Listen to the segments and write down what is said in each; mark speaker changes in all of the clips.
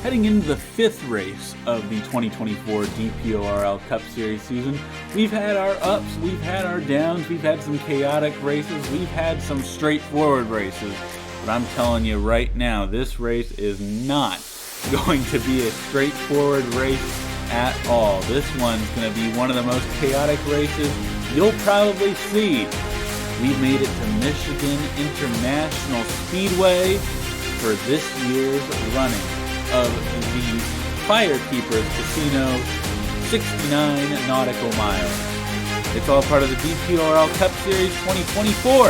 Speaker 1: Heading into the fifth race of the 2024 DPORL Cup Series season, we've had our ups, we've had our downs, we've had some chaotic races, we've had some straightforward races. But I'm telling you right now, this race is not going to be a straightforward race at all. This one's going to be one of the most chaotic races you'll probably see. We've made it to Michigan International Speedway for this year's running of the FireKeepers Casino 69 nautical miles. It's all part of the DPORL Cup Series 2024.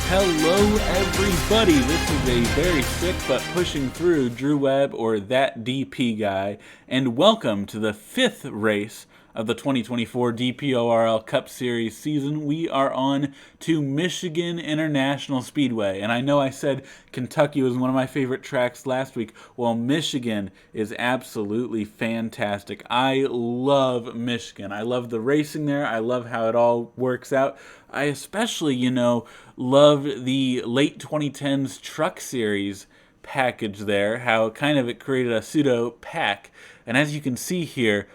Speaker 1: Hello everybody, this is a very sick but pushing through Drew Webb, or that DP guy, and welcome to the fifth race of the 2024 DPORL Cup Series season. We are on to Michigan International Speedway. And I know I said Kentucky was one of my favorite tracks last week. Well, Michigan is absolutely fantastic. I love Michigan. I love the racing there. I love how it all works out. I especially, love the late 2010s Truck Series package there, how kind of it created a pseudo pack. And as you can see here,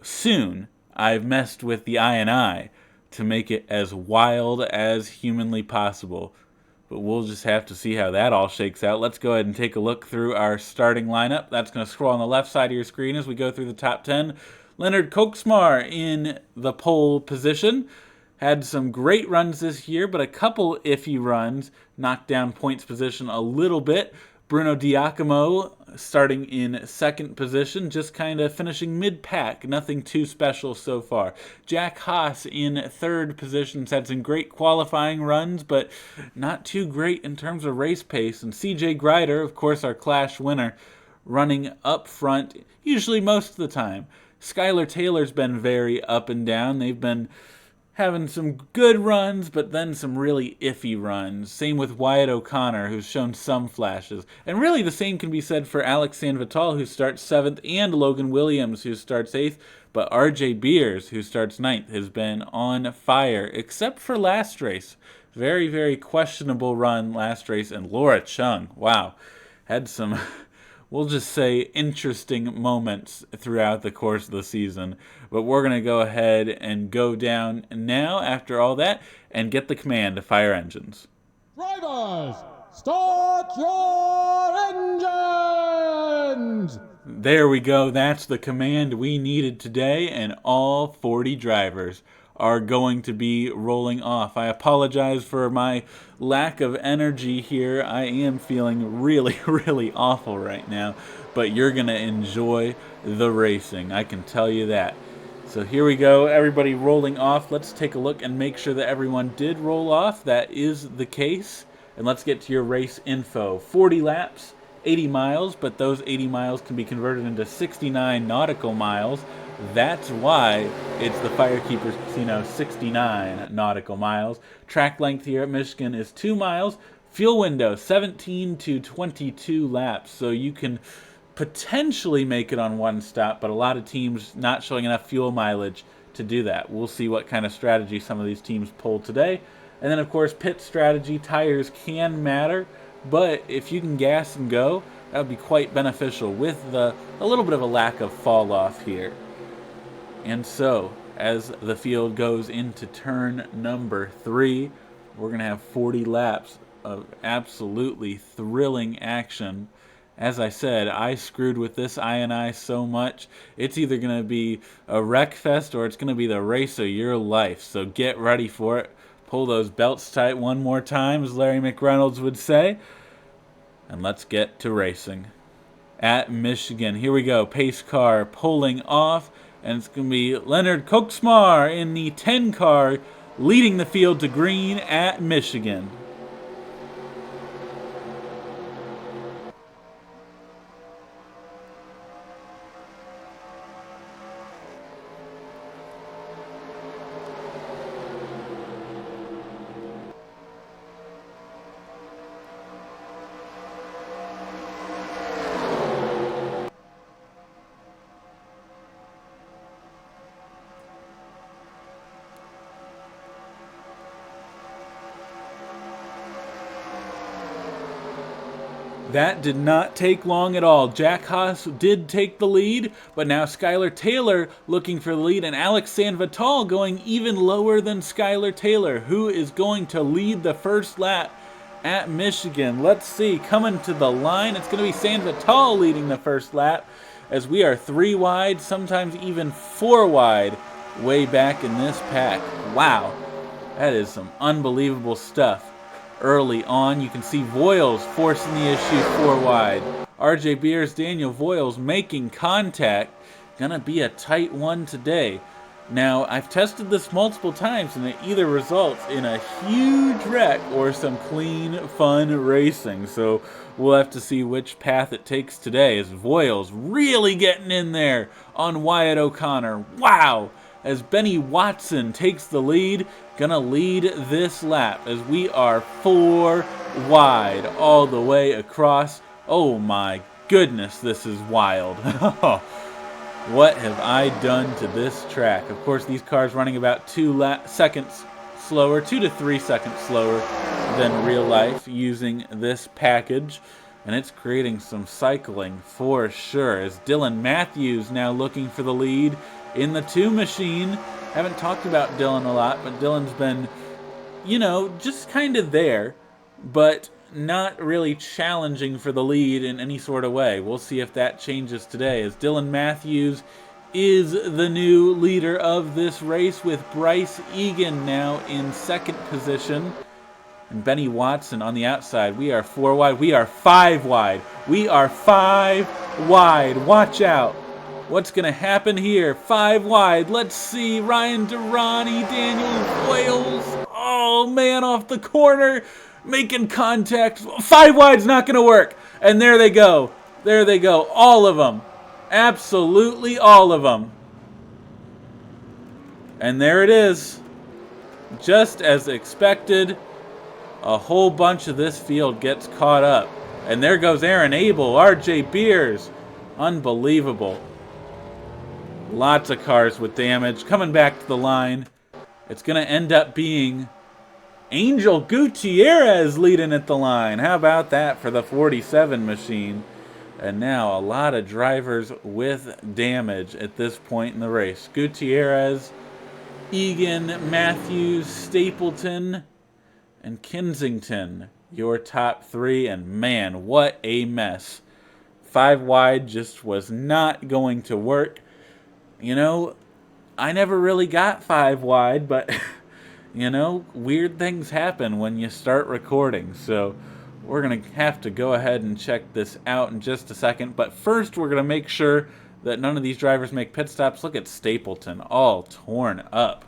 Speaker 1: soon, I've messed with the I to make it as wild as humanly possible. But we'll just have to see how that all shakes out. Let's go ahead and take a look through our starting lineup. That's going to scroll on the left side of your screen as we go through the top 10. Leonard Koksmar in the pole position. Had some great runs this year, but a couple iffy runs. Knocked down points position a little bit. Bruno Diacomo starting in second position, just kind of finishing mid-pack. Nothing too special so far. Jack Haas in third position had some great qualifying runs, but not too great in terms of race pace. And CJ Grider, of course, our Clash winner, running up front, usually most of the time. Skylar Taylor's been very up and down. They've been having some good runs, but then some really iffy runs. Same with Wyatt O'Connor, who's shown some flashes. And really the same can be said for Alex Sanvital, who starts 7th, and Logan Williams, who starts 8th. But RJ Beers, who starts 9th, has been on fire, except for last race. Very, very questionable run last race. And Laura Chung, wow, had some we'll just say interesting moments throughout the course of the season. But we're going to go ahead and go down now after all that and get the command to fire engines.
Speaker 2: Drivers, start your engines!
Speaker 1: There we go. That's the command we needed today, and all 40 drivers are going to be rolling off. I apologize for my lack of energy here. I am feeling really, really awful right now, but you're going to enjoy the racing. I can tell you that. So here we go, everybody rolling off. Let's take a look and make sure that everyone did roll off. That is the case. And let's get to your race info. 40 laps, 80 miles, but those 80 miles can be converted into 69 nautical miles. That's why it's the FireKeepers Casino 69 nautical miles. Track length here at Michigan is 2 miles. Fuel window, 17 to 22 laps. So you can potentially make it on one stop, but a lot of teams not showing enough fuel mileage to do that. We'll see what kind of strategy some of these teams pull today. And then, of course, pit strategy. Tires can matter, but if you can gas and go, that would be quite beneficial with a little bit of a lack of fall off here. And so, as the field goes into turn number 3, we're going to have 40 laps of absolutely thrilling action. As I said, I screwed with this I so much. It's either going to be a wreck fest or it's going to be the race of your life. So get ready for it. Pull those belts tight one more time, as Larry McReynolds would say. And let's get to racing. At Michigan, here we go. Pace car pulling off. And it's going to be Leonard Koksmar in the 10 car leading the field to green at Michigan. That did not take long at all. Jack Haas did take the lead, but now Skylar Taylor looking for the lead, and Alex Sanvital going even lower than Skylar Taylor, who is going to lead the first lap at Michigan. Let's see, coming to the line, it's going to be Sanvital leading the first lap, as we are 3 wide, sometimes even 4 wide, way back in this pack. Wow, that is some unbelievable stuff. Early on, you can see Voiles forcing the issue 4 wide. RJ Beers, Daniel Voiles making contact. Gonna be a tight one today. Now, I've tested this multiple times, and it either results in a huge wreck or some clean, fun racing. So we'll have to see which path it takes today, as Voiles really getting in there on Wyatt O'Connor. Wow! As Benny Watson takes the lead, gonna lead this lap as we are 4 wide all the way across. Oh my goodness, this is wild. What have I done to this track? Of course, these cars running about 2 seconds slower, 2 to 3 seconds slower than real life using this package. And it's creating some cycling for sure, as Dylan Matthews now looking for the lead in the 2 machine. Haven't talked about Dylan a lot, but Dylan's been, you know, just kind of there, but not really challenging for the lead in any sort of way. We'll see if that changes today, as Dylan Matthews is the new leader of this race, with Bryce Egan now in 2nd position. And Benny Watson on the outside. We are 4 wide. We are 5 wide. We are 5 wide. Watch out. What's going to happen here? 5 wide. Let's see. Ryan Durrani, Daniel Voiles. Oh, man, off the corner. Making contact. 5 wide's not going to work. And there they go. There they go. All of them. Absolutely all of them. And there it is. Just as expected. A whole bunch of this field gets caught up. And there goes Aaron Abel, RJ Beers. Unbelievable. Lots of cars with damage. Coming back to the line. It's going to end up being Angel Gutierrez leading at the line. How about that for the 47 machine? And now a lot of drivers with damage at this point in the race. Gutierrez, Egan, Matthews, Stapleton, and Kensington, your top 3, and man, what a mess. 5 wide just was not going to work. You know, I never really got 5 wide, but, you know, weird things happen when you start recording. So we're going to have to go ahead and check this out in just a second. But first, we're going to make sure that none of these drivers make pit stops. Look at Stapleton, all torn up.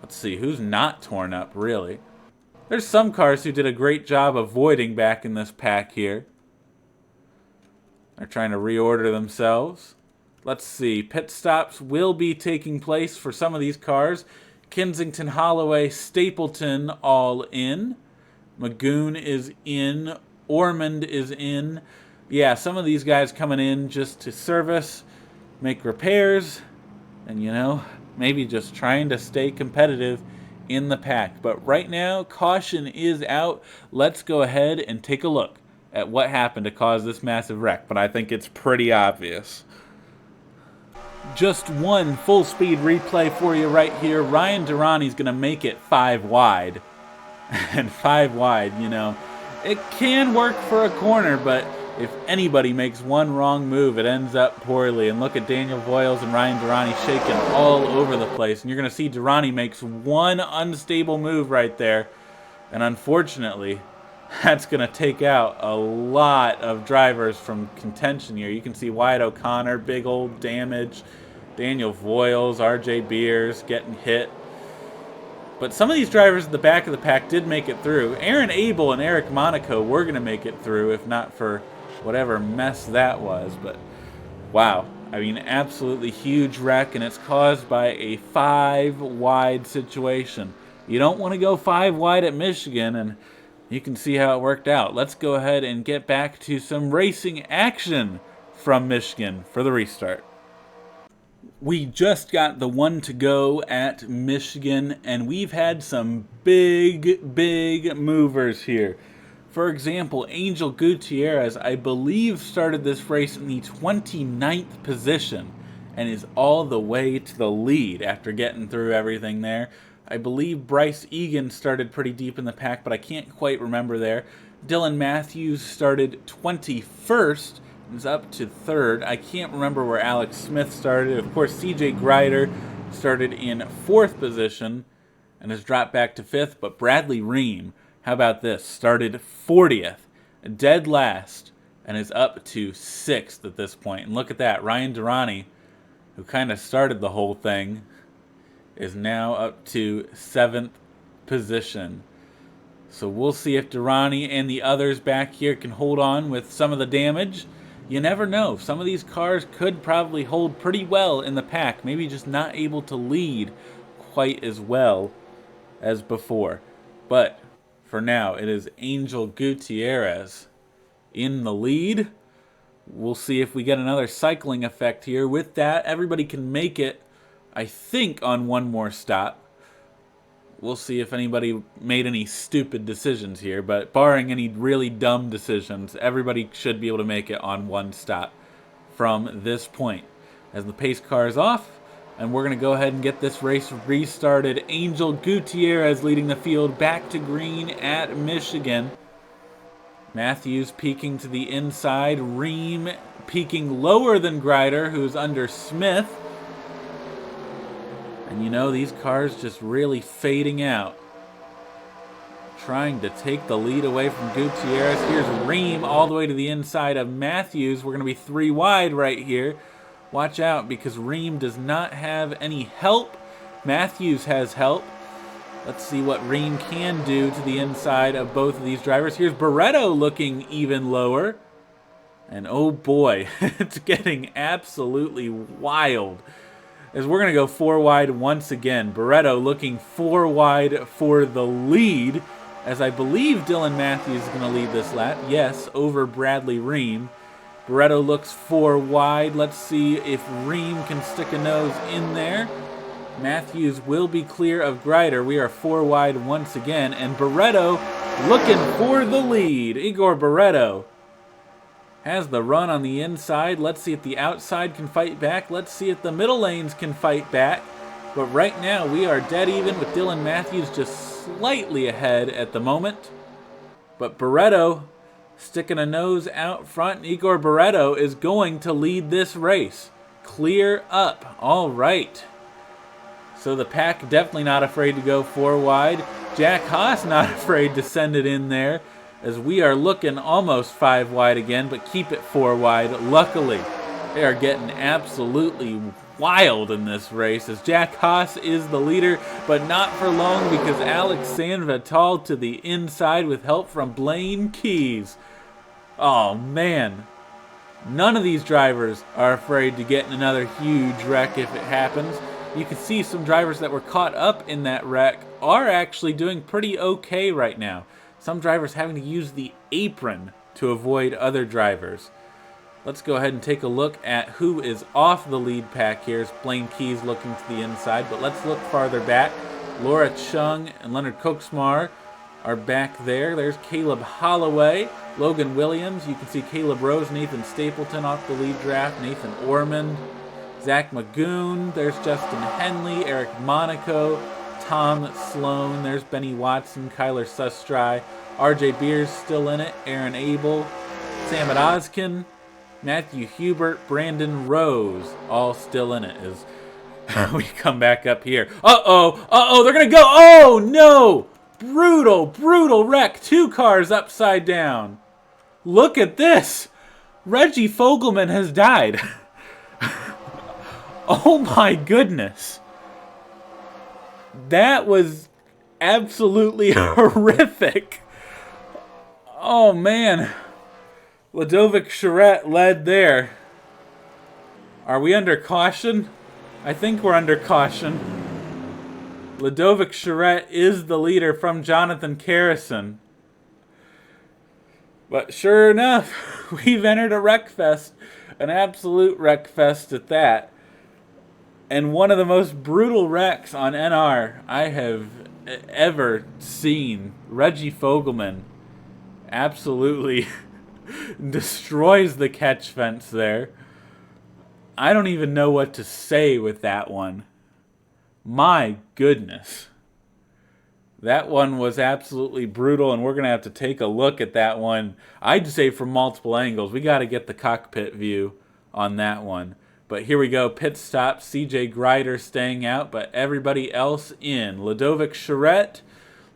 Speaker 1: Let's see, who's not torn up, really? There's some cars who did a great job avoiding back in this pack here. They're trying to reorder themselves. Let's see, pit stops will be taking place for some of these cars. Kensington, Holloway, Stapleton all in. Magoon is in. Ormond is in. Yeah, some of these guys coming in just to service, make repairs, and, you know, maybe just trying to stay competitive in the pack. But right now, caution is out. Let's go ahead and take a look at what happened to cause this massive wreck. But I think it's pretty obvious. Just one full-speed replay for you right here. Ryan Durrani's going to make it 5 wide. And 5 wide, you know, it can work for a corner, but if anybody makes one wrong move, it ends up poorly. And look at Daniel Voiles and Ryan Durrani shaking all over the place. And you're going to see Durrani makes one unstable move right there. And unfortunately, that's going to take out a lot of drivers from contention here. You can see Wyatt O'Connor, big old damage. Daniel Voiles, RJ Beers getting hit. But some of these drivers at the back of the pack did make it through. Aaron Abel and Eric Monaco were going to make it through, if not for whatever mess that was. But wow, I mean, absolutely huge wreck, and it's caused by a 5 wide situation. You don't want to go 5 wide at Michigan, and you can see how it worked out. Let's go ahead and get back to some racing action from Michigan for the restart. We just got the 1 to go at Michigan, and we've had some big movers here. For example, Angel Gutierrez, I believe, started this race in the 29th position and is all the way to the lead after getting through everything there. I believe Bryce Egan started pretty deep in the pack, but I can't quite remember there. Dylan Matthews started 21st and is up to 3rd. I can't remember where Alex Smith started. Of course, CJ Greider started in 4th position and has dropped back to 5th, but Bradley Ream, how about this, started 40th, dead last, and is up to 6th at this point. And look at that, Ryan Durrani, who kind of started the whole thing, is now up to 7th position. So we'll see if Durrani and the others back here can hold on with some of the damage. You never know. Some of these cars could probably hold pretty well in the pack, maybe just not able to lead quite as well as before. But for now, it is Angel Gutierrez in the lead. We'll see if we get another cycling effect here. With that, everybody can make it, I think, on one more stop. We'll see if anybody made any stupid decisions here, but barring any really dumb decisions, everybody should be able to make it on one stop from this point. As the pace car is off, and we're going to go ahead and get this race restarted. Angel Gutierrez leading the field back to green at Michigan. Matthews peeking to the inside. Ream peeking lower than Greider, who's under Smith. And you know, these cars just really fading out. Trying to take the lead away from Gutierrez. Here's Ream all the way to the inside of Matthews. We're going to be 3 wide right here. Watch out, because Ream does not have any help. Matthews has help. Let's see what Ream can do to the inside of both of these drivers. Here's Barretto looking even lower. And oh boy, it's getting absolutely wild. As we're going to go 4 wide once again. Barretto looking 4 wide for the lead. As I believe Dylan Matthews is going to lead this lap. Yes, over Bradley Ream. Barretto looks 4 wide. Let's see if Ream can stick a nose in there. Matthews will be clear of Greider. We are 4 wide once again. And Barretto looking for the lead. Igor Barretto has the run on the inside. Let's see if the outside can fight back. Let's see if the middle lanes can fight back. But right now we are dead even with Dylan Matthews just slightly ahead at the moment. But Barretto sticking a nose out front. Igor Barretto is going to lead this race. Clear up. All right. So the pack definitely not afraid to go 4 wide. Jack Haas not afraid to send it in there, as we are looking almost 5 wide again, but keep it 4 wide. Luckily, they are getting absolutely wild in this race, as Jack Haas is the leader, but not for long, because Alex Sanvital to the inside with help from Blaine Keys. Oh man, none of these drivers are afraid to get in another huge wreck if it happens. You can see some drivers that were caught up in that wreck are actually doing pretty okay right now. Some drivers having to use the apron to avoid other drivers. Let's go ahead and take a look at who is off the lead pack here. It's Blaine Keys looking to the inside, but let's look farther back. Laura Chung and Leonard Koksmar are back there. There's Caleb Holloway, Logan Williams. You can see Caleb Rose, Nathan Stapleton off the lead draft, Nathan Ormond, Zach Magoon. There's Justin Henley, Eric Monaco, Tom Sloan. There's Benny Watson, Kyler Sustry, RJ Beers still in it, Aaron Abel, Sam Oskin, Matthew Hubert, Brandon Rose, all still in it as we come back up here. Uh-oh, they're going to go. Oh, no. Brutal wreck. 2 cars upside down. Look at this. Reggie Fogelman has died. Oh, my goodness. That was absolutely horrific. Oh, man. Ludovic Charette led there. Are we under caution? I think we're under caution. Ludovic Charette is the leader from Jonathan Carrison. But sure enough, we've entered a wreck fest. An absolute wreck fest at that. And one of the most brutal wrecks on NR I have ever seen. Reggie Fogelman absolutely destroys the catch fence there. I don't even know what to say with that one. My goodness. That one was absolutely brutal, and we're going to have to take a look at that one. I'd say from multiple angles. We got to get the cockpit view on that one. But here we go. Pit stop. CJ Grider staying out, but everybody else in. Ludovic Charette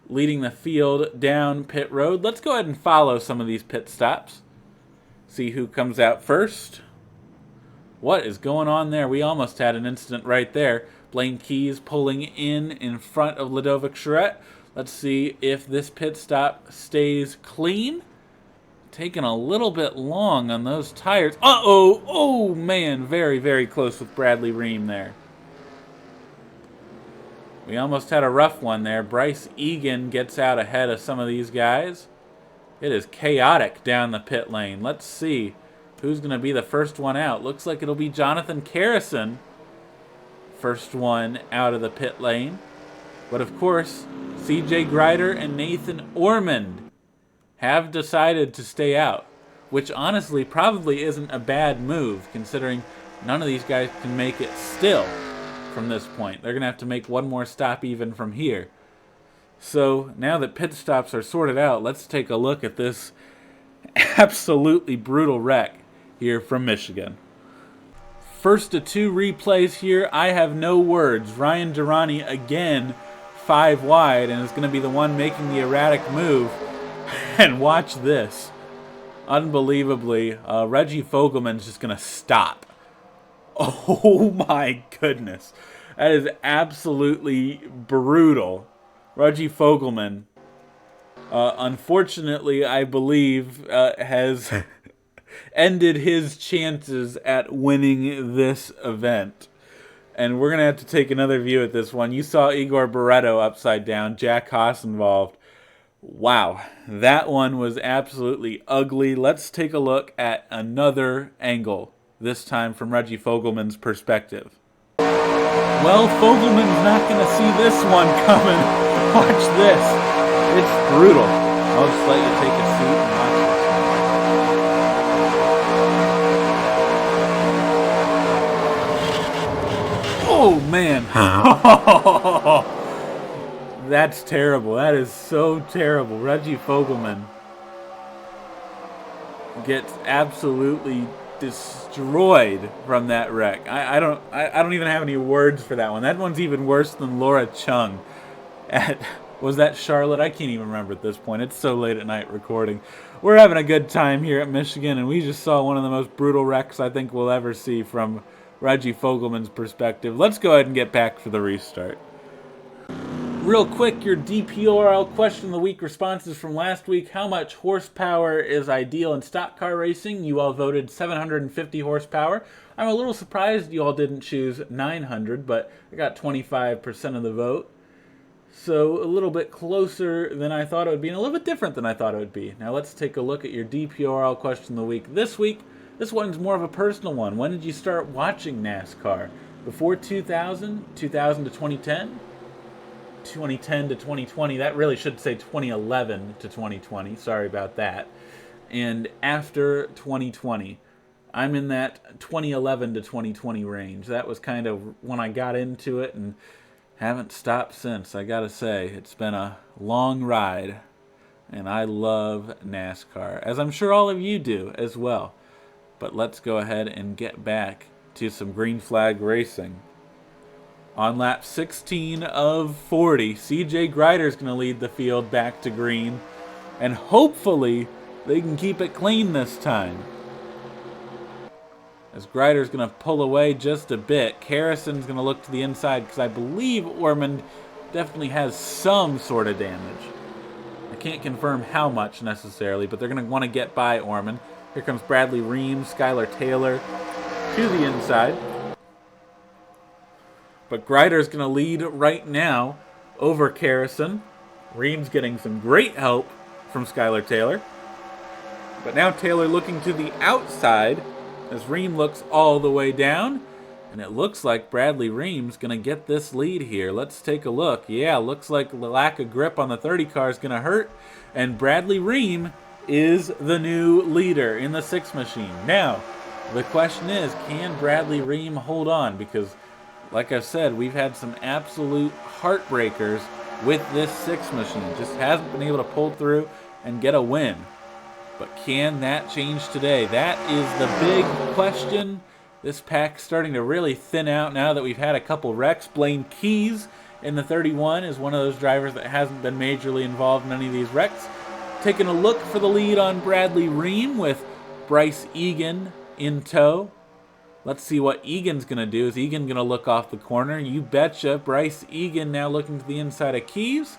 Speaker 1: leading the field down pit road. Let's go ahead and follow some of these pit stops. See who comes out first. What is going on there? We almost had an incident right there. Blaine Keys pulling in front of Ludovic Charette. Let's see if this pit stop stays clean. Taking a little bit long on those tires. Uh-oh! Oh, man. Very, very close with Bradley Ream there. We almost had a rough one there. Bryce Egan gets out ahead of some of these guys. It is chaotic down the pit lane. Let's see who's going to be the first one out. Looks like it'll be Jonathan Carrison. First one out of the pit lane. But of course, CJ Grider and Nathan Ormond have decided to stay out, which honestly probably isn't a bad move, considering none of these guys can make it still from this point. They're going to have to make one more stop even from here. So now that pit stops are sorted out, let's take a look at this absolutely brutal wreck here from Michigan. First of two replays here. I have no words. Ryan Durrani again 5 wide and is going to be the one making the erratic move. And watch this. Unbelievably, Reggie Fogelman's just going to stop. Oh my goodness. That is absolutely brutal. Reggie Fogelman, unfortunately, I believe, has ended his chances at winning this event. And we're going to have to take another view at this one. You saw Igor Barreto upside down, Jack Haas involved. Wow, that one was absolutely ugly. Let's take a look at another angle, this time from Reggie Fogelman's perspective. Well, Fogelman's not going to see this one coming. Watch this. It's brutal. I'll just let you take a seat and watch this. Oh, man. That's terrible. That is so terrible. Reggie Fogelman gets absolutely destroyed from that wreck. I don't even have any words for that one. That one's even worse than Laura Chung. Was that Charlotte? I can't even remember at this point. It's so late at night recording. We're having a good time here at Michigan, and we just saw one of the most brutal wrecks I think we'll ever see from Reggie Fogelman's perspective. Let's go ahead and get back for the restart. Real quick, your DPORL question of the week responses from last week. How much horsepower is ideal in stock car racing? You all voted 750 horsepower. I'm a little surprised you all didn't choose 900, but I got 25% of the vote. So a little bit closer than I thought it would be, and a little bit different than I thought it would be. Now let's take a look at your DPORL question of the week. This week, this one's more of a personal one. When did you start watching NASCAR? Before 2000? 2000 to 2010? 2010 to 2020. That really should say 2011 to 2020. Sorry about that. And after 2020. I'm in that 2011 to 2020 range. That was kind of when I got into it and haven't stopped since. I gotta say, it's been a long ride. And I love NASCAR, as I'm sure all of you do as well. But let's go ahead and get back to some green flag racing. On lap 16 of 40, CJ Grider's going to lead the field back to green. And hopefully, they can keep it clean this time. As Grider's going to pull away just a bit. Carrison's going to look to the inside because I believe Ormond definitely has some sort of damage. I can't confirm how much necessarily, but they're going to want to get by Ormond. Here comes Bradley Ream, Skylar Taylor to the inside. But Grider's going to lead right now over Carrison. Ream's getting some great help from Skylar Taylor. But now Taylor looking to the outside as Ream looks all the way down. And it looks like Bradley Ream's going to get this lead here. Let's take a look. Yeah, looks like the lack of grip on the 30 car is going to hurt. And Bradley Ream is the new leader in the 6 machine. Now, the question is, can Bradley Ream hold on? Because, like I've said, we've had some absolute heartbreakers with this 6 machine. Just hasn't been able to pull through and get a win. But can that change today? That is the big question. This pack's starting to really thin out now that we've had a couple wrecks. Blaine Keys in the 31 is one of those drivers that hasn't been majorly involved in any of these wrecks. Taking a look for the lead on Bradley Ream with Bryce Egan in tow. Let's see what Egan's going to do. Is Egan going to look off the corner? You betcha. Bryce Egan now looking to the inside of Keys.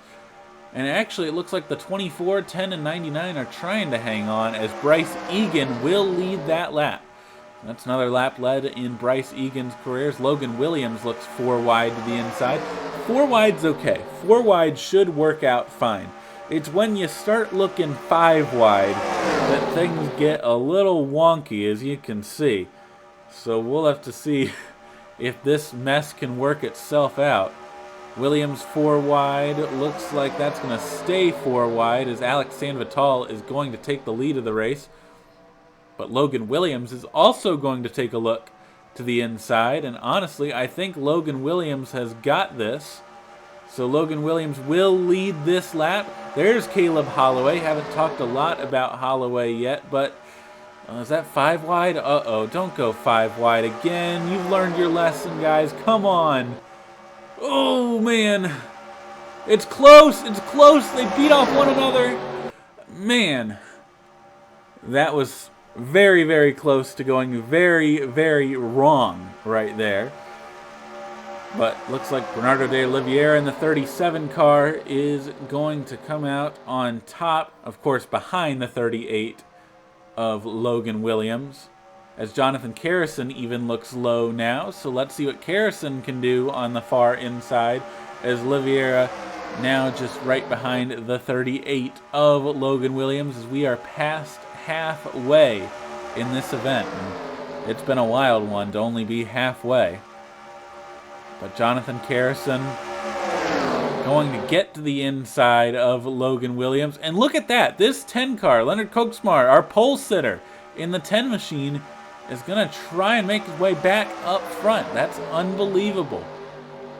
Speaker 1: And actually, it looks like the 24, 10, and 99 are trying to hang on as Bryce Egan will lead that lap. That's another lap led in Bryce Egan's careers. Logan Williams looks 4 wide to the inside. 4 wide's okay. 4 wide should work out fine. It's when you start looking 5 wide that things get a little wonky, as you can see. So we'll have to see if this mess can work itself out. Williams 4 wide. Looks like that's going to stay 4 wide as Alex Sanvital is going to take the lead of the race. But Logan Williams is also going to take a look to the inside. And honestly, I think Logan Williams has got this. So Logan Williams will lead this lap. There's Caleb Holloway. Haven't talked a lot about Holloway yet, but is that 5 wide? Uh-oh, don't go 5 wide again. You've learned your lesson, guys. Come on. Oh, man. It's close. It's close. They beat off one another. Man. That was very, very close to going very, very wrong right there. But looks like Bernardo de Oliveira in the 37 car is going to come out on top, of course, behind the 38 of Logan Williams. As Jonathan Carrison even looks low now, so let's see what Carrison can do on the far inside, as Oliveira now just right behind the 38 of Logan Williams, as we are past halfway in this event. And it's been a wild one to only be halfway. But Jonathan Carrison going to get to the inside of Logan Williams. And look at that. This 10 car, Leonard Koksmar, our pole sitter in the 10 machine, is going to try and make his way back up front. That's unbelievable.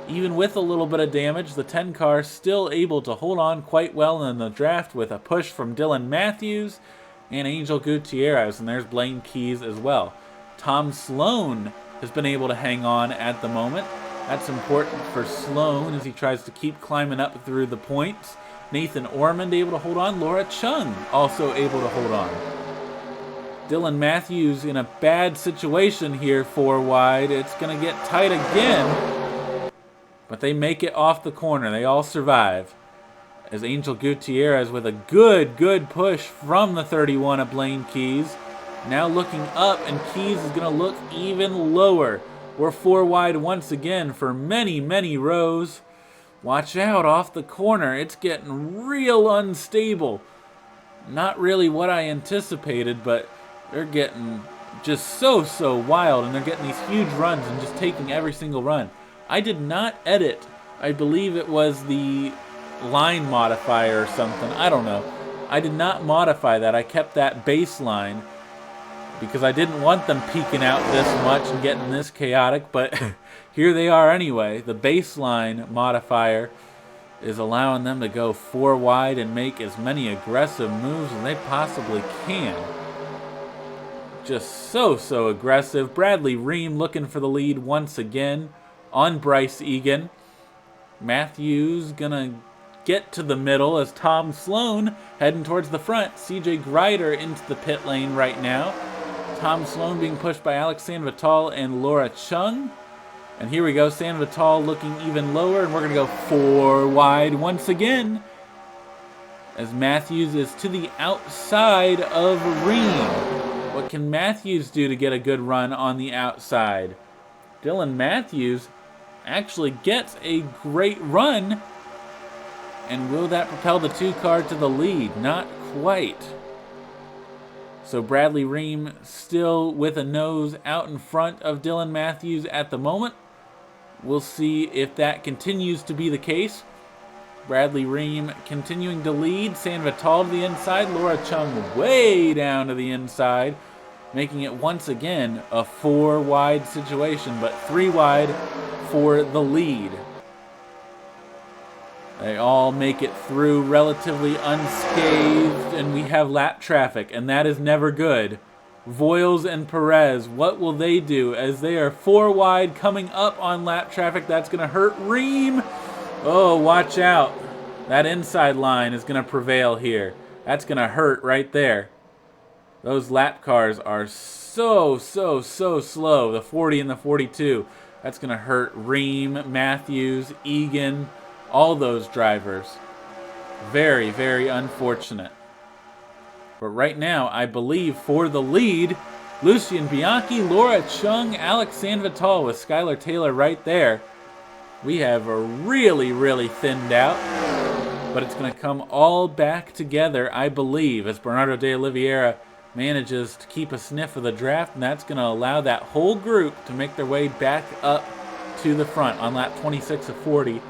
Speaker 1: Even with a little bit of damage, the 10 car still able to hold on quite well in the draft with a push from Dylan Matthews and Angel Gutierrez. And there's Blaine Keys as well. Tom Sloan has been able to hang on at the moment. That's important for Sloan as he tries to keep climbing up through the points. Nathan Ormond able to hold on. Laura Chung also able to hold on. Dylan Matthews in a bad situation here, 4 wide. It's going to get tight again. But they make it off the corner. They all survive. As Angel Gutierrez with a good push from the 31 of Blaine Keys. Now looking up, and Keys is going to look even lower. We're 4 wide once again for many, many rows. Watch out off the corner. It's getting real unstable. Not really what I anticipated, but they're getting just so wild, and they're getting these huge runs and just taking every single run. I did not edit. I believe it was the line modifier or something. I don't know. I did not modify that. I kept that baseline because I didn't want them peeking out this much and getting this chaotic, but here they are anyway. The baseline modifier is allowing them to go 4 wide and make as many aggressive moves as they possibly can. Just so aggressive. Bradley Ream looking for the lead once again on Bryce Egan. Matthews gonna get to the middle as Tom Sloan heading towards the front. CJ Greider into the pit lane right now. Tom Sloan being pushed by Alex Sanvital and Laura Chung. And here we go, Sanvital looking even lower, and we're going to go 4 wide once again as Matthews is to the outside of Ream. What can Matthews do to get a good run on the outside? Dylan Matthews actually gets a great run, and will that propel the 2 car to the lead? Not quite. So Bradley Ream still with a nose out in front of Dylan Matthews at the moment. We'll see if that continues to be the case. Bradley Ream continuing to lead. San Vital to the inside. Laura Chung way down to the inside, making it once again a 4-wide situation, but 3 wide for the lead. They all make it through relatively unscathed, and we have lap traffic, and that is never good. Voiles and Perez, what will they do as they are 4 wide coming up on lap traffic? That's going to hurt Ream. Oh, watch out. That inside line is going to prevail here. That's going to hurt right there. Those lap cars are so slow. The 40 and the 42. That's going to hurt Ream, Matthews, Egan, all those drivers. Very, very unfortunate. But right now, I believe for the lead, Lucien Bianchi, Laura Chung, Alex San Vital with Skylar Taylor right there. We have a really thinned out, but it's going to come all back together, I believe, as Bernardo de Oliveira manages to keep a sniff of the draft, and that's going to allow that whole group to make their way back up to the front on lap 26 of 40.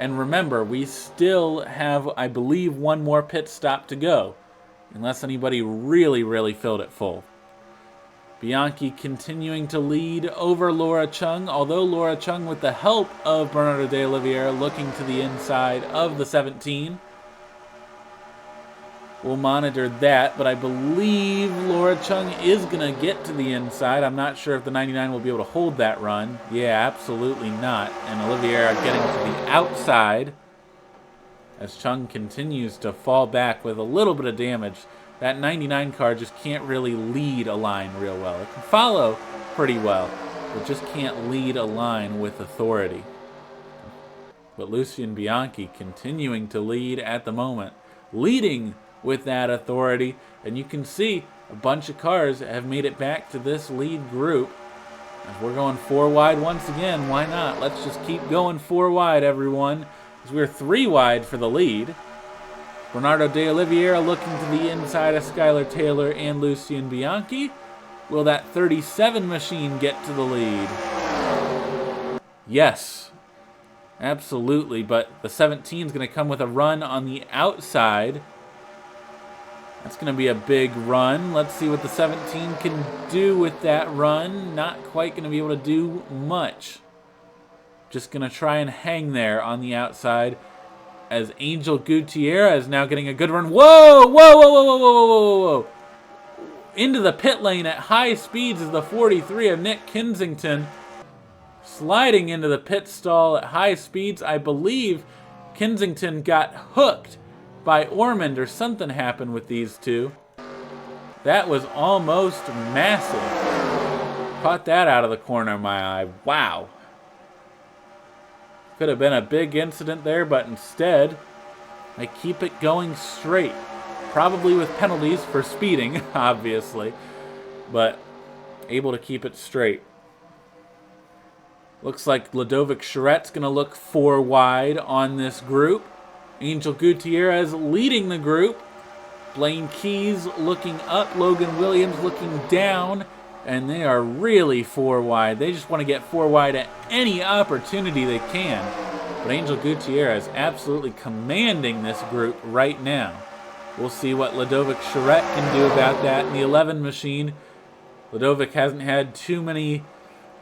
Speaker 1: And remember, we still have, I believe, one more pit stop to go, unless anybody really filled it full. Bianchi continuing to lead over Laura Chung, although Laura Chung, with the help of Bernardo de Oliveira, looking to the inside of the 17. We'll monitor that, but I believe Laura Chung is going to get to the inside. I'm not sure if the 99 will be able to hold that run. Yeah, absolutely not. And Oliveira getting to the outside as Chung continues to fall back with a little bit of damage. That 99 car just can't really lead a line real well. It can follow pretty well, but just can't lead a line with authority. But Lucien Bianchi continuing to lead at the moment, leading with that authority, and you can see a bunch of cars have made it back to this lead group. If we're going 4 wide once again, why not? Let's just keep going 4 wide, everyone, because we're 3 wide for the lead. Bernardo de Oliveira looking to the inside of Skylar Taylor and Lucien Bianchi. Will that 37 machine get to the lead? Yes, absolutely, but the 17 is going to come with a run on the outside. That's going to be a big run. Let's see what the 17 can do with that run. Not quite going to be able to do much. Just going to try and hang there on the outside as Angel Gutierrez is now getting a good run. Whoa! Into the pit lane at high speeds is the 43 of Nick Kensington. Sliding into the pit stall at high speeds. I believe Kensington got hooked by Ormond, or something happened with these two. That was almost massive. Caught that out of the corner of my eye. Wow. Could have been a big incident there, but instead, they keep it going straight. Probably with penalties for speeding, obviously, but able to keep it straight. Looks like Ludovic Charette's going to look 4 wide on this group. Angel Gutierrez leading the group. Blaine Keys looking up. Logan Williams looking down. And they are really 4 wide. They just want to get 4 wide at any opportunity they can. But Angel Gutierrez absolutely commanding this group right now. We'll see what Ludovic Charette can do about that in the 11 machine. Ludovic hasn't had too many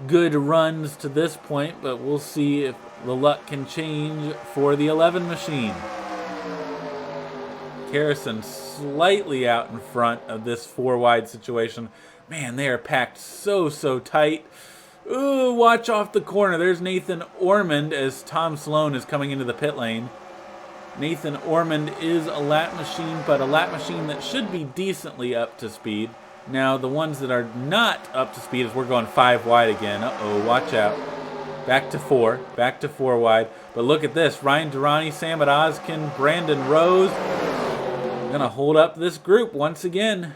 Speaker 1: good runs to this point, but we'll see if the luck can change for the 11 machine. Harrison slightly out in front of this 4 wide situation. Man, they are packed so tight. Ooh, watch off the corner. There's Nathan Ormond as Tom Sloan is coming into the pit lane. Nathan Ormond is a lap machine, but a lap machine that should be decently up to speed. Now, the ones that are not up to speed is we're going 5 wide again. Uh-oh, watch out. Back to 4 wide. But look at this. Ryan Durrani, Sam Oskin, Brandon Rose. Gonna hold up this group once again.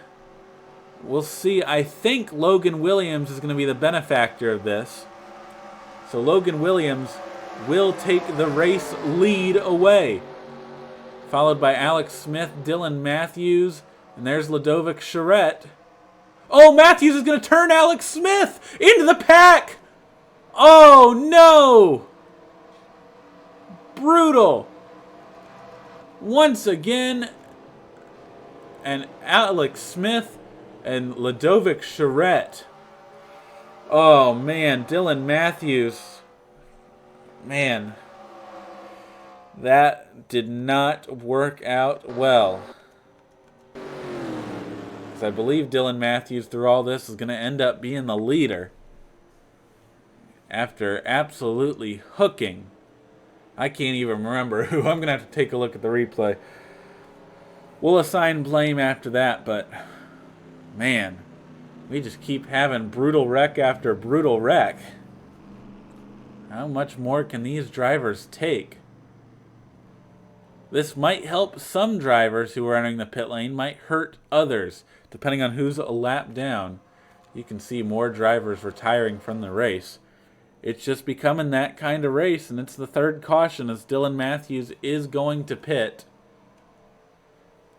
Speaker 1: We'll see. I think Logan Williams is going to be the benefactor of this. So Logan Williams will take the race lead away. Followed by Alex Smith, Dylan Matthews, and there's Ludovic Charette. Oh, Matthews is going to turn Alex Smith into the pack! Oh, no! Brutal. once again. And Alex Smith and Ludovic Charette. Oh, man. Dylan Matthews. Man. That did not work out well. Because I believe Dylan Matthews, through all this, is going to end up being the leader. After absolutely hooking. I can't even remember who. I'm going to have to take a look at the replay. We'll assign blame after that, but man, we just keep having brutal wreck after brutal wreck. How much more can these drivers take? This might help some drivers who are entering the pit lane, might hurt others, depending on who's a lap down. You can see more drivers retiring from the race. It's just becoming that kind of race, and it's the third caution as Dylan Matthews is going to pit.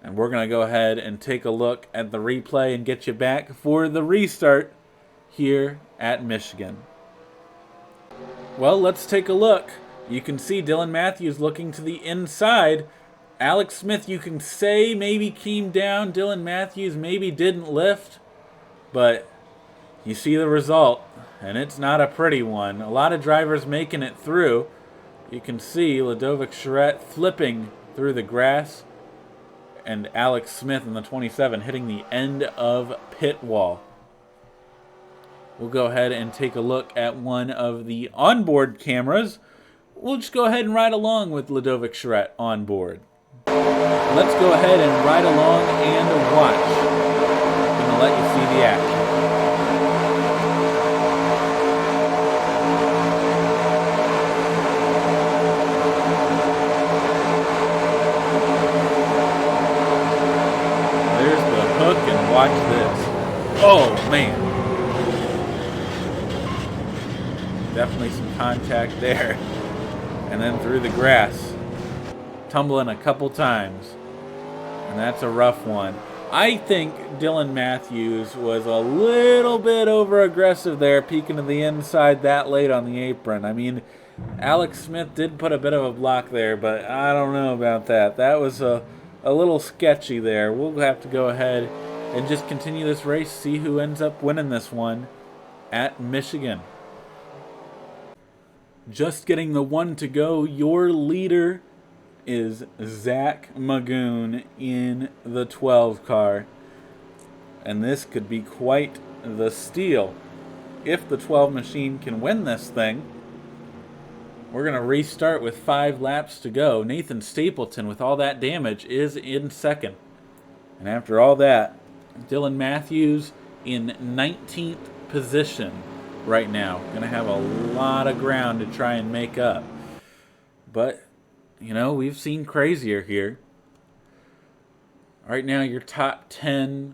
Speaker 1: And we're going to go ahead and take a look at the replay and get you back for the restart here at Michigan. Well, let's take a look. You can see Dylan Matthews looking to the inside. Alex Smith, you can say, maybe came down. Dylan Matthews maybe didn't lift. But you see the result, and it's not a pretty one. A lot of drivers making it through. You can see Ludovic Charette flipping through the grass. And Alex Smith in the 27 hitting the end of pit wall. We'll go ahead and take a look at one of the onboard cameras. We'll just go ahead and ride along with Ludovic Charette on board. Let's go ahead and ride along and watch. I'm going to let you see the action. And watch this. Oh, man. Definitely some contact there. And then through the grass. Tumbling a couple times. And that's a rough one. I think Dylan Matthews was a little bit over-aggressive there, peeking to the inside that late on the apron. I mean, Alex Smith did put a bit of a block there, but I don't know about that. That was a little sketchy there. We'll have to go ahead and just continue this race, see who ends up winning this one at Michigan. Just getting the one to go. Your leader is Zach Magoon in the 12 car. And this could be quite the steal. If the 12 machine can win this thing, we're going to restart with 5 laps to go. Nathan Stapleton, with all that damage, is in second. And after all that, Dylan Matthews in 19th position right now. Going to have a lot of ground to try and make up. But, you know, we've seen crazier here. Right now, your top 10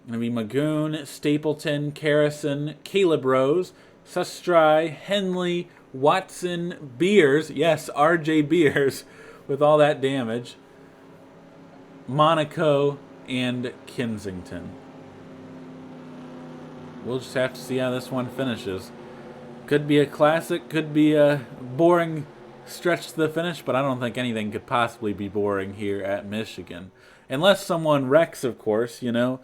Speaker 1: going to be Magoon, Stapleton, Carrison, Caleb Rose, Sustry, Henley, Watson, Beers. Yes, RJ Beers with all that damage. Monaco and Kensington. We'll just have to see how this one finishes. Could be a classic, could be a boring stretch to the finish, but I don't think anything could possibly be boring here at Michigan. Unless someone wrecks, of course, you know.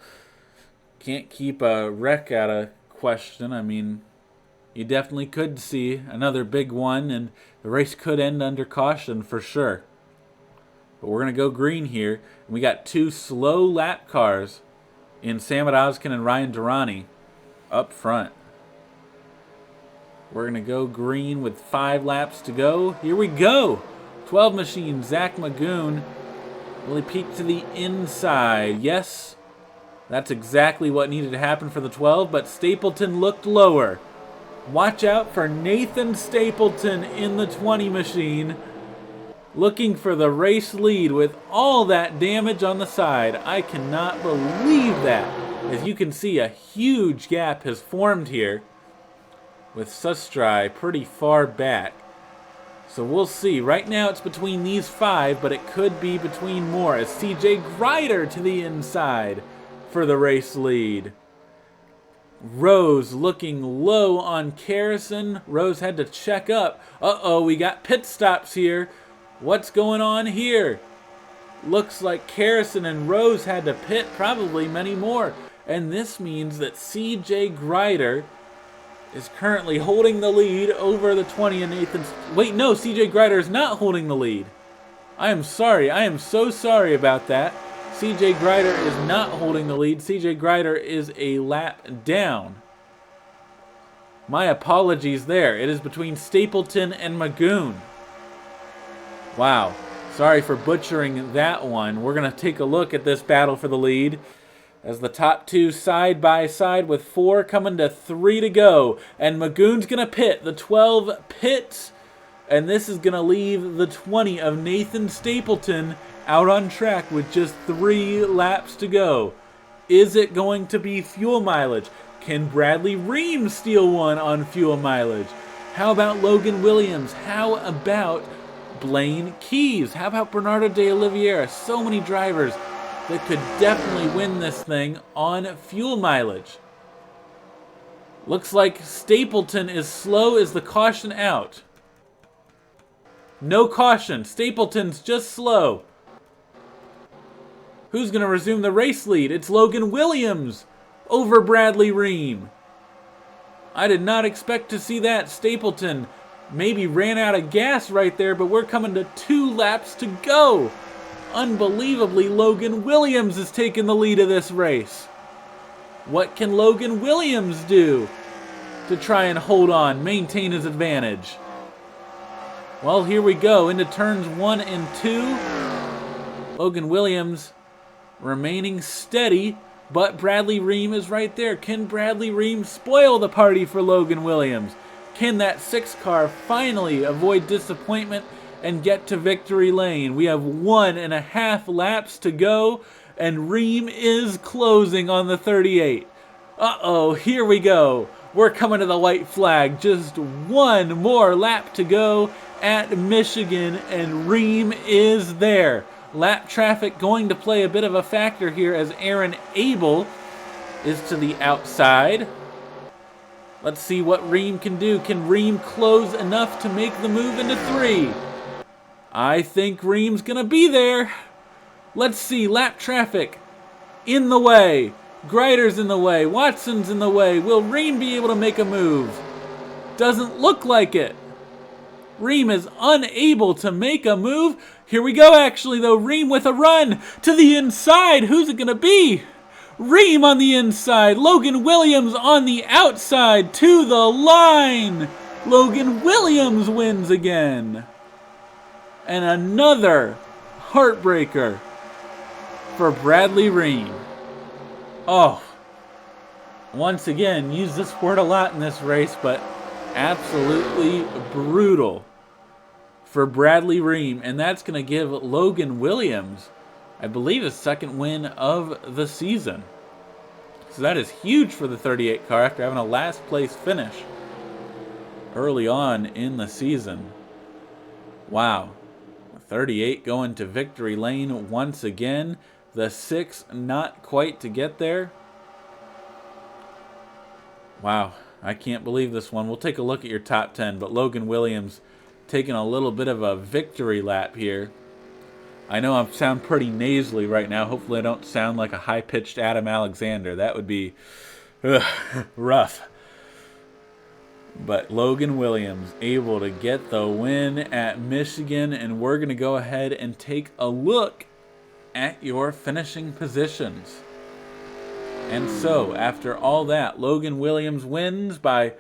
Speaker 1: Can't keep a wreck out of question. I mean, you definitely could see another big one, and the race could end under caution for sure. But we're going to go green here. And we got 2 slow lap cars in Sam Odoskin and Ryan Durrani up front. We're going to go green with 5 laps to go. Here we go. 12 machine, Zach Magoon. Will he peek to the inside? Yes, that's exactly what needed to happen for the 12, but Stapleton looked lower. Watch out for Nathan Stapleton in the 20 machine. Looking for the race lead with all that damage on the side. I cannot believe that. As you can see, a huge gap has formed here with Sustry pretty far back. So we'll see. Right now it's between these 5, but it could be between more as CJ Grider to the inside for the race lead. Rose looking low on Carrison. Rose had to check up. Uh-oh, we got pit stops here. What's going on here? Looks like Harrison and Rose had to pit, probably many more. And this means that CJ Grider is currently holding the lead over the 20 and Nathan. Wait, no, CJ Grider is not holding the lead. I am sorry. I am so sorry about that. CJ Grider is not holding the lead. CJ Grider is a lap down. My apologies there. It is between Stapleton and Magoon. Wow. Sorry for butchering that one. We're going to take a look at this battle for the lead as the top two side by side with 4 coming to 3 to go. And Magoon's going to pit. The 12 pits. And this is going to leave the 20 of Nathan Stapleton out on track with just 3 laps to go. Is it going to be fuel mileage? Can Bradley Ream steal one on fuel mileage? How about Logan Williams? How about Blaine Keys? How about Bernardo de Oliveira? So many drivers that could definitely win this thing on fuel mileage. Looks like Stapleton is slow as the caution out. No caution. Stapleton's just slow. Who's going to resume the race lead? It's Logan Williams over Bradley Ream. I did not expect to see that. Stapleton maybe ran out of gas right there, but we're coming to 2 laps to go. Unbelievably, Logan Williams is taking the lead of this race. What can Logan Williams do to try and hold on, maintain his advantage? Well, here we go into turns 1 and 2. Logan Williams remaining steady, but Bradley Ream is right there. Can Bradley Ream spoil the party for Logan Williams? Can that 6 car finally avoid disappointment and get to victory lane? We have 1.5 laps to go, and Ream is closing on the 38. Uh-oh, here we go. We're coming to the white flag. Just 1 more lap to go at Michigan, and Ream is there. Lap traffic going to play a bit of a factor here as Aaron Abel is to the outside. Let's see what Ream can do. Can Ream close enough to make the move into 3? I think Ream's going to be there. Let's see. Lap traffic in the way. Grider's in the way. Watson's in the way. Will Ream be able to make a move? Doesn't look like it. Ream is unable to make a move. Here we go, actually, though. Ream with a run to the inside. Who's it going to be? Ream on the inside. Logan Williams on the outside to the line. Logan Williams wins again. And another heartbreaker for Bradley Ream. Oh, once again, use this word a lot in this race, but absolutely brutal for Bradley Ream. And that's going to give Logan Williams, I believe, his 2nd win of the season. So that is huge for the 38 car after having a last place finish early on in the season. Wow. 38 going to victory lane once again. The 6 not quite to get there. Wow. I can't believe this one. We'll take a look at your top 10, but Logan Williams taking a little bit of a victory lap here. I know I sound pretty nasally right now. Hopefully I don't sound like a high-pitched Adam Alexander. That would be rough. But Logan Williams able to get the win at Michigan, and we're going to go ahead and take a look at your finishing positions. And so, after all that, Logan Williams wins by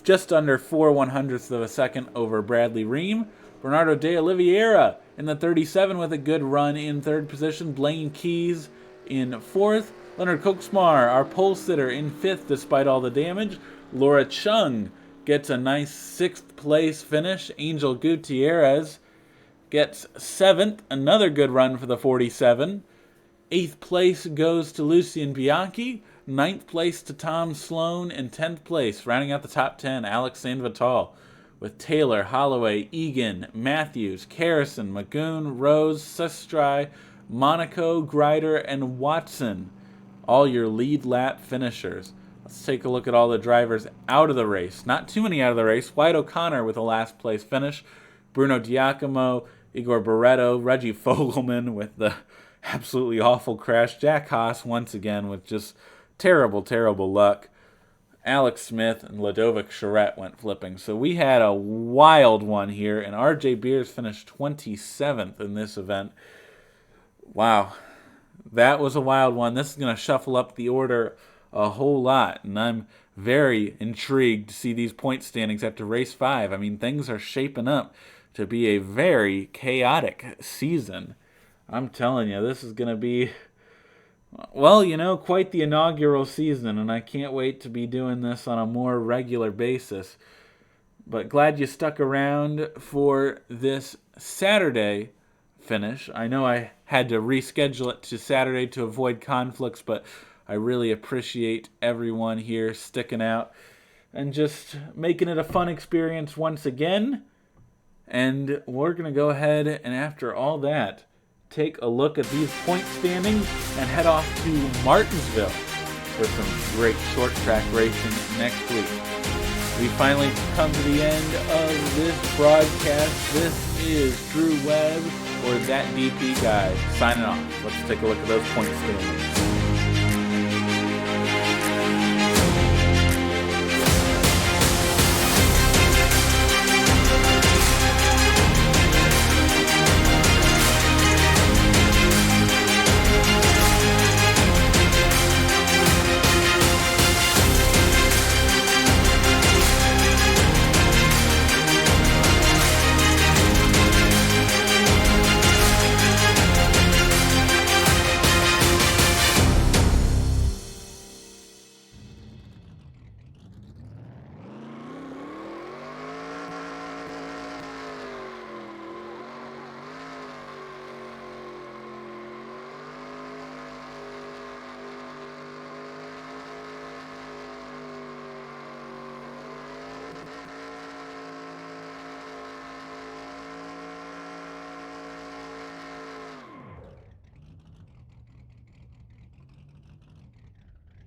Speaker 1: just under 4/100ths of a second over Bradley Ream. Bernardo de Oliveira in the 37 with a good run in 3rd position. Blaine Keys in 4th. Leonard Koksmar, our pole sitter, in 5th despite all the damage. Laura Chung gets a nice 6th place finish. Angel Gutierrez gets 7th. Another good run for the 47. 8th place goes to Lucien Bianchi. 9th place to Tom Sloan. And 10th place, rounding out the top 10, Alex Sandoval, with Taylor, Holloway, Egan, Matthews, Carrison, Magoon, Rose, Sestri, Monaco, Grider, and Watson. All your lead lap finishers. Let's take a look at all the drivers out of the race. Not too many out of the race. Wyatt O'Connor with a last place finish. Bruno Giacomo, Igor Barreto, Reggie Fogelman with the absolutely awful crash, Jack Haas once again with just terrible, terrible luck. Alex Smith and Ludovic Charette went flipping. So we had a wild one here, and RJ Beers finished 27th in this event. Wow, that was a wild one. This is going to shuffle up the order a whole lot, and I'm very intrigued to see these point standings after race 5. I mean, things are shaping up to be a very chaotic season. I'm telling you, this is going to be, well, quite the inaugural season, and I can't wait to be doing this on a more regular basis. But glad you stuck around for this Saturday finish. I know I had to reschedule it to Saturday to avoid conflicts, but I really appreciate everyone here sticking out and just making it a fun experience once again. And we're going to go ahead and, after all that, take a look at these point standings and head off to Martinsville for some great short track racing next week. We finally come to the end of this broadcast. This is Drew Webb, or That DP Guy, signing off. Let's take a look at those point standings.